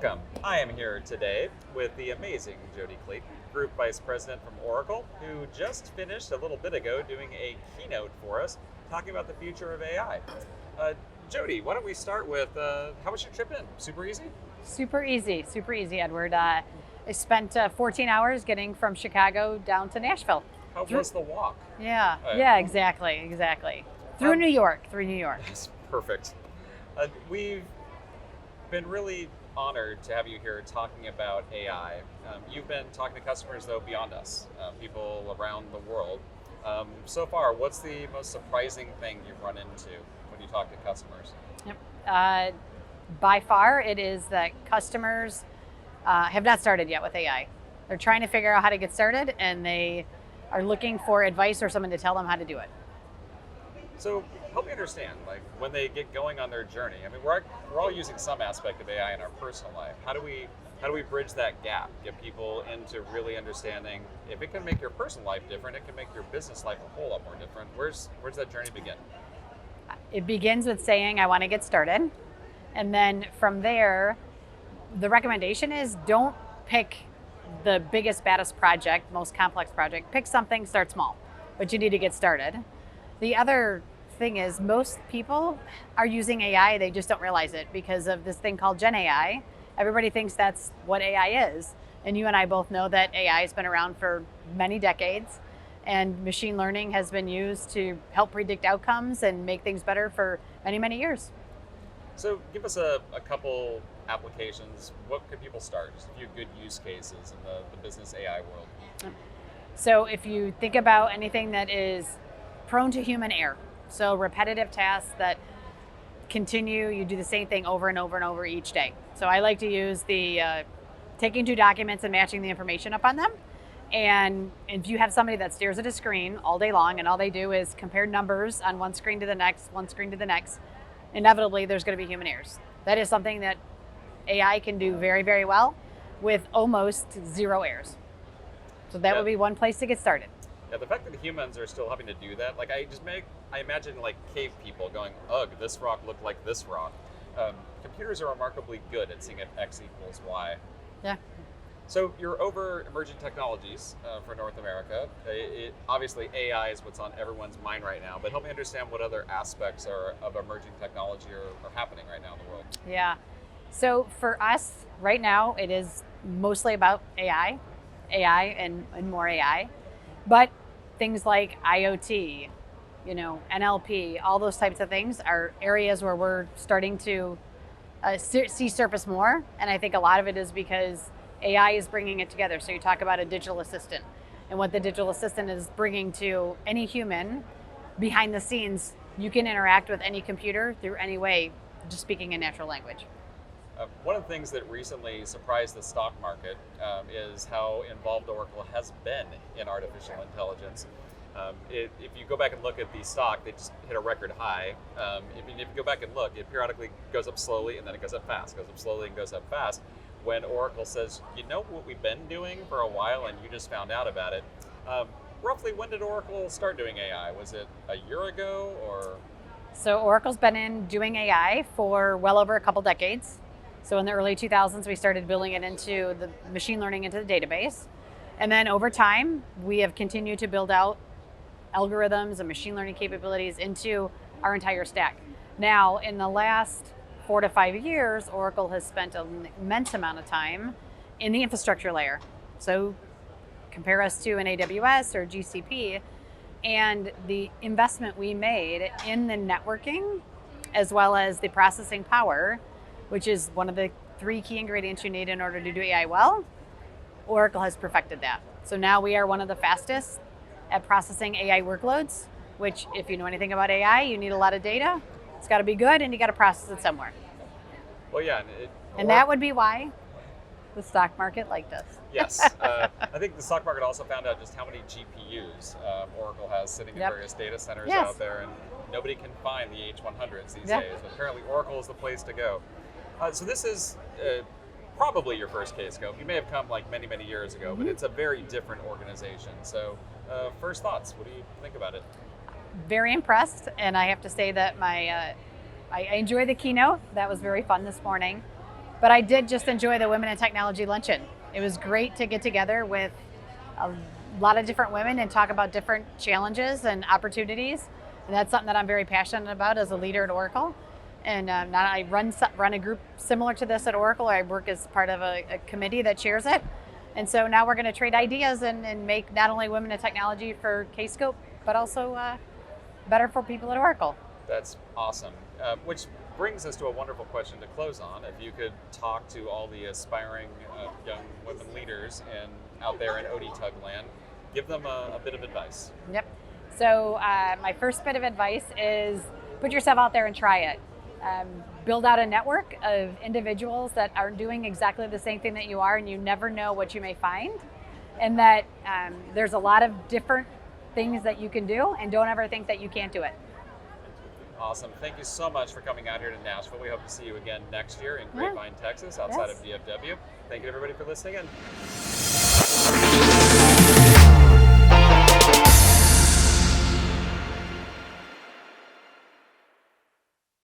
Welcome. I am here today with the amazing Jody Clayton, Group Vice President from Oracle, who just finished a little bit ago doing a keynote for us, talking about the future of AI. Jody, why don't we start with, how was your trip in? Super easy? Super easy, Edward. I spent 14 hours getting from Chicago down to Nashville. How was the walk? Yeah, exactly. Through New York. That's perfect. We've been really honored to have you here talking about AI. You've been talking to customers, though, beyond us, people around the world. So far, what's the most surprising thing you've run into when you talk to customers? Yep. By far, it is that customers have not started yet with AI. They're trying to figure out how to get started, and they are looking for advice or someone to tell them how to do it. So help me understand, like when they get going on their journey. I mean, we're all using some aspect of AI in our personal life. How do we bridge that gap? Get people into really understanding if it can make your personal life different, it can make your business life a whole lot more different. Where's that journey begin? It begins with saying, I want to get started. And then from there, the recommendation is don't pick the biggest, baddest project, most complex project. Pick something, start small, but you need to get started. The other thing is most people are using AI, they just don't realize it because of this thing called Gen AI. Everybody thinks that's what AI is. And you and I both know that AI has been around for many decades, and machine learning has been used to help predict outcomes and make things better for many, many years. So give us a couple applications. What could people start? Just a few good use cases in the business AI world. So if you think about anything that is prone to human error, so repetitive tasks that continue, you do the same thing over and over and over each day. So I like to use the taking two documents and matching the information up on them. And if you have somebody that stares at a screen all day long and all they do is compare numbers on one screen to the next, inevitably there's going to be human errors. That is something that AI can do very, very well with almost zero errors. So that would be one place to get started. Yeah, the fact that humans are still having to do that, like I imagine like cave people going, ugh, this rock looked like this rock. Computers are remarkably good at seeing if X equals Y. Yeah. So you're over emerging technologies for North America. Obviously AI is what's on everyone's mind right now, but help me understand what other aspects of emerging technology are happening right now in the world. Yeah. So for us right now, it is mostly about AI and more AI. But things like IoT, NLP, all those types of things are areas where we're starting to see surface more. And I think a lot of it is because AI is bringing it together. So you talk about a digital assistant and what the digital assistant is bringing to any human behind the scenes. You can interact with any computer through any way, just speaking in natural language. One of the things that recently surprised the stock market is how involved Oracle has been in artificial intelligence. If you go back and look at the stock, they just hit a record high. If you go back and look, it periodically goes up slowly and then it goes up fast, goes up slowly and goes up fast. When Oracle says, you know what we've been doing for a while and you just found out about it. Roughly when did Oracle start doing AI? Was it a year ago or? So Oracle's been doing AI for well over a couple decades. So in the early 2000s, we started building it into the machine learning into the database. And then over time, we have continued to build out algorithms and machine learning capabilities into our entire stack. Now, in the last 4 to 5 years, Oracle has spent an immense amount of time in the infrastructure layer. So compare us to an AWS or GCP, and the investment we made in the networking, as well as the processing power, which is one of the 3 key ingredients you need in order to do AI well, Oracle has perfected that. So now we are one of the fastest at processing AI workloads, which if you know anything about AI, you need a lot of data. It's got to be good and you got to process it somewhere. Well, yeah. And that would be why the stock market liked us. Yes. I think the stock market also found out just how many GPUs Oracle has sitting in various data centers out there, and nobody can find the H100s these days. But apparently Oracle is the place to go. So this is probably your first Kscope. You may have come like many, many years ago, but it's a very different organization. So first thoughts, what do you think about it? Very impressed, and I have to say that I enjoyed the keynote. That was very fun this morning. But I did just enjoy the Women in Technology Luncheon. It was great to get together with a lot of different women and talk about different challenges and opportunities. And that's something that I'm very passionate about as a leader at Oracle. And now I run a group similar to this at Oracle. I work as part of a committee that chairs it. And so now we're going to trade ideas and make not only Women in Technology for Kscope, but also better for people at Oracle. That's awesome. Which brings us to a wonderful question to close on. If you could talk to all the aspiring young women leaders out there in ODTUG land, give them a bit of advice. Yep. So my first bit of advice is put yourself out there and try it. Build out a network of individuals that are doing exactly the same thing that you are, and you never know what you may find. And that there's a lot of different things that you can do, and don't ever think that you can't do it. Awesome. Thank you so much for coming out here to Nashville. We hope to see you again next year in Grapevine, Texas, outside of DFW. Thank you, everybody, for listening in.